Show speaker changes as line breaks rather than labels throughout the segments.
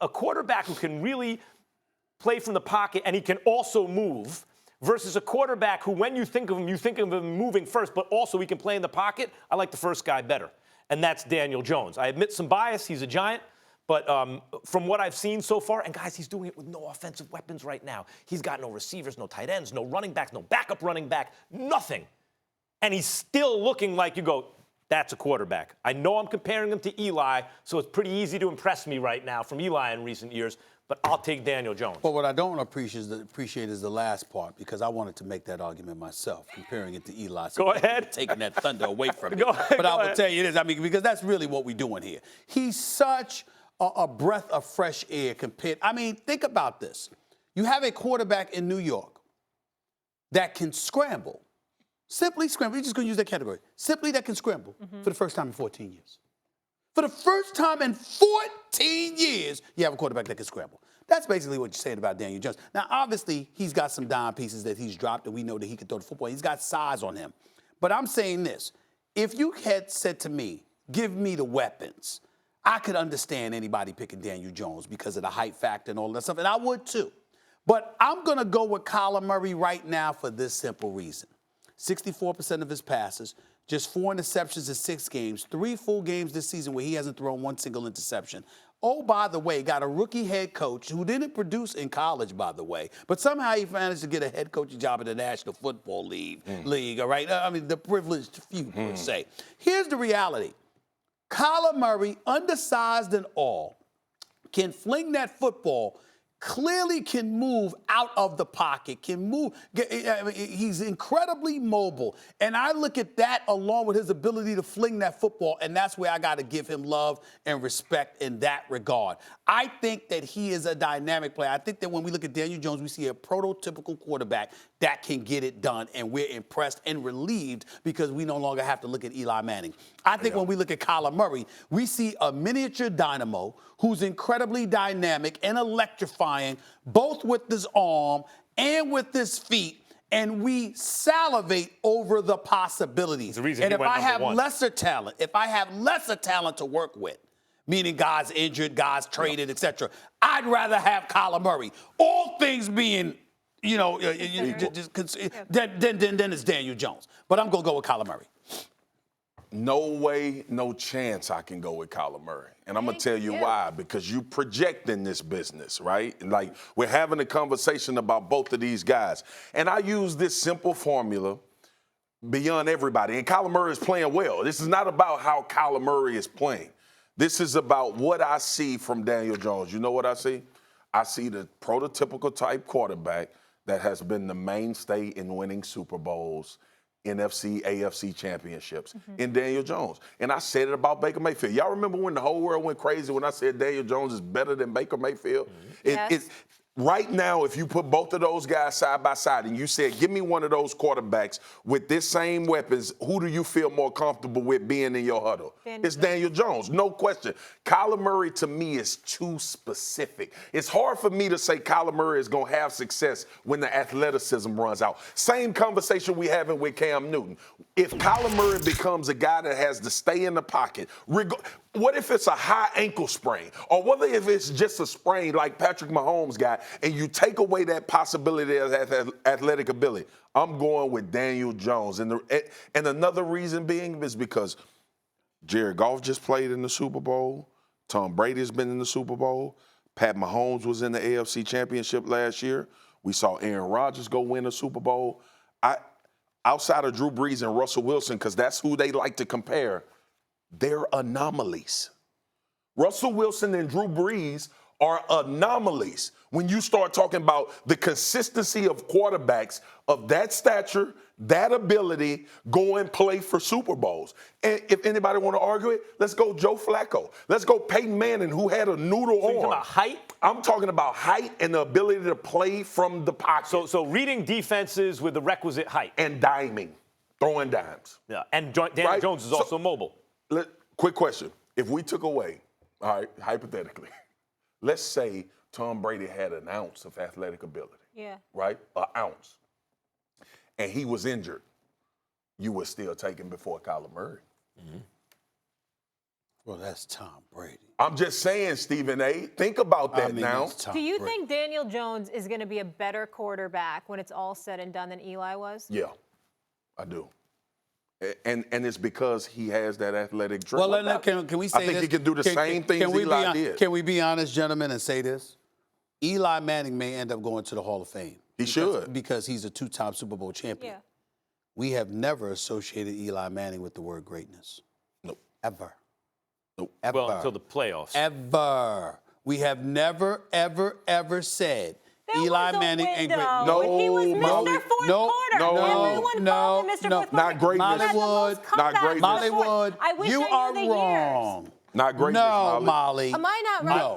A quarterback who can really play from the pocket and he can also move versus a quarterback who, when you think of him moving first, but also he can play in the pocket. I like the first guy better, and that's Daniel Jones. I admit some bias. He's a giant. But from what I've seen so far, and guys, he's doing it with no offensive weapons right now. He's got no receivers, no tight ends, no running backs, no backup running back, nothing. And he's still looking like you go, that's a quarterback. I know I'm comparing him to Eli, so it's pretty easy to impress me right now from Eli in recent years, but I'll take Daniel Jones.
But what I don't appreciate is the last part, because I wanted to make that argument myself, comparing it to Eli. So
go ahead.
Taking that thunder away from me.
Go ahead,
but I will tell you this, because that's really what we're doing here. He's such a breath of fresh air compared. Think about this. You have a quarterback in New York that can scramble. Simply scramble. We're just going to use that category. Simply that can scramble for the first time in 14 years. For the first time in 14 years, you have a quarterback that can scramble. That's basically what you're saying about Daniel Jones. Now, obviously, he's got some dime pieces that he's dropped, and we know that he can throw the football. He's got size on him. But I'm saying this. If you had said to me, give me the weapons, I could understand anybody picking Daniel Jones because of the height factor and all that stuff, and I would too. But I'm going to go with Kyler Murray right now for this simple reason. 64% of his passes, just 4 interceptions in 6 games, 3 full games this season where he hasn't thrown 1 single interception. Oh, by the way, got a rookie head coach who didn't produce in college, by the way, but somehow he managed to get a head coaching job in the National Football League, all right? The privileged few, per se. Here's the reality. Kyler Murray, undersized and all, can fling that football, clearly can move out of the pocket, can move. He's incredibly mobile. And I look at that along with his ability to fling that football, and that's where I got to give him love and respect in that regard. I think that he is a dynamic player. I think that when we look at Daniel Jones, we see a prototypical quarterback that can get it done, and we're impressed and relieved because we no longer have to look at Eli Manning. I think when we look at Kyler Murray, we see a miniature dynamo who's incredibly dynamic and electrifying, both with his arm and with his feet, and we salivate over the possibilities.
And
if I have lesser talent, to work with, meaning guys injured, guys traded, etc., I'd rather have Kyler Murray. All things being, then it's Daniel Jones. But I'm going to go with Kyler Murray.
No way, no chance I can go with Kyler Murray. And I'm going to tell you why. Because you project in this business, right? Like, we're having a conversation about both of these guys. And I use this simple formula beyond everybody. And Kyler Murray is playing well. This is not about how Kyler Murray is playing. This is about what I see from Daniel Jones. You know what I see? I see the prototypical type quarterback that has been the mainstay in winning Super Bowls, NFC, AFC championships in Daniel Jones. And I said it about Baker Mayfield. Y'all remember when the whole world went crazy when I said Daniel Jones is better than Baker Mayfield? Right now, if you put both of those guys side by side and you said, give me one of those quarterbacks with this same weapons, who do you feel more comfortable with being in your huddle? It's Daniel Jones, no question. Kyler Murray, to me, is too specific. It's hard for me to say Kyler Murray is going to have success when the athleticism runs out. Same conversation we having with Cam Newton. If Kyler Murray becomes a guy that has to stay in the pocket, what if it's a high ankle sprain? Or what if it's just a sprain like Patrick Mahomes got, and you take away that possibility of athletic ability? I'm going with Daniel Jones. And another reason being is because Jared Goff just played in the Super Bowl. Tom Brady has been in the Super Bowl. Pat Mahomes was in the AFC Championship last year. We saw Aaron Rodgers go win a Super Bowl. Outside of Drew Brees and Russell Wilson, because that's who they like to compare, they're anomalies. Russell Wilson and Drew Brees are anomalies when you start talking about the consistency of quarterbacks of that stature, that ability, go and play for Super Bowls. And if anybody want to argue it, let's go Joe Flacco. Let's go Peyton Manning, who had a noodle arm.
You're talking about height?
I'm talking about height and the ability to play from the pocket.
So reading defenses with the requisite height.
And diming, throwing dimes.
Yeah, and Daniel Jones is also mobile.
Quick question. If we took away, all right, hypothetically, let's say Tom Brady had an ounce of athletic ability.
Yeah.
Right? An ounce. And he was injured. You would still take him before Kyler Murray.
Well, that's Tom Brady.
I'm just saying, Stephen A. Think about that now.
Do you think Daniel Jones is going to be a better quarterback when it's all said and done than Eli was?
Yeah, I do. And it's because he has that athletic drive.
Well, can we say
I think
this?
he can do the same things Eli did.
Can we be honest, gentlemen, and say this? Eli Manning may end up going to the Hall of Fame.
Should.
Because he's a two-time Super Bowl champion.
Yeah.
We have never associated Eli Manning with the word greatness.
Nope.
Ever.
Nope.
Ever.
Well, until the playoffs.
Ever. We have never, ever said Eli Manning ain't great.
No,
when he was Mr.
Molly,
Fourth
no,
Quarter.
no,
Everyone
no,
called him Mr.
no.
Fourth Quarter.
Not greatness.
He had the most
Mollywood.
Not
comebacks
greatness.
in the sport.
Mollywood,
I wish
you
I
are
knew the
wrong.
years.
Not greatness,
No,
Molly.
Molly.
Am I not right?
No.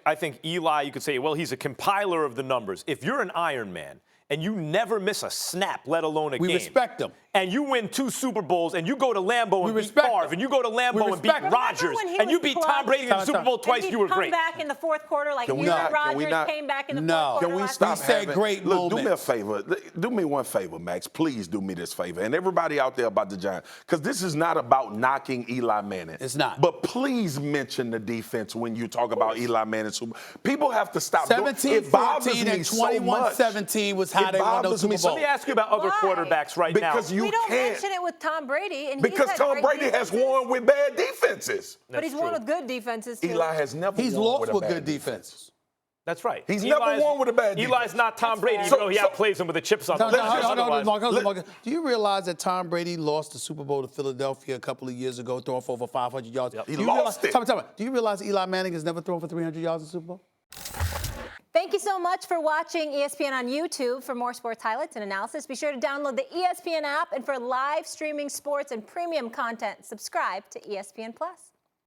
I think Eli, you could say, well, he's a compiler of the numbers. If you're an Iron Man and you never miss a snap, let alone a game.
We respect him.
And you win 2 Super Bowls and you go to Lambeau and beat
respect
Favre
him.
and you go to
We
Lambeau and beat
respect him.
Rodgers
Remember when he
and you
was
beat Tom
clubbed?
Brady in the Super Bowl twice,
And
you were
he'd
great.
come back in the fourth quarter like
Can we
Aaron
not- can we
Rodgers
not-
came back in the
No.
fourth quarter.
Can we
last
stop
year.
We said
having,
great
look, do me a
moments.
favor. Do me one favor, Max. Please do me this favor. And everybody out there about the Giants. Because this is not about knocking Eli Manning.
It's not.
But please mention the defense when you talk about Eli Manning. People have to stop.
17-14 and 21-17 was how they won those Super Bowls.
Let me ask you about other
Why?
quarterbacks right now.
Because you
We don't
can't.
mention it with Tom Brady. And
Because
he's had
Tom
great
Brady has
defenses,
won with bad defenses.
But he's won with good defenses, too.
Eli has never
He's
won
lost
with a
with
bad
good defense.
That's right.
He's never won with a bad defense.
Eli's not Tom Brady,
fair.
even though he
So-
outplays him with the chips on
No,
the
no,
shoulder.
no,
Otherwise-
Marcus. Do you realize that Tom Brady lost the Super Bowl to Philadelphia a couple of years ago, throwing for over 500 yards?
Yep.
He
Do you
lost
realize,
it.
Do you realize Eli Manning has never thrown for 300 yards in the Super Bowl?
Thank you so much for watching ESPN on YouTube. For more sports highlights and analysis, be sure to download the ESPN app. And for live streaming sports and premium content, subscribe to ESPN+.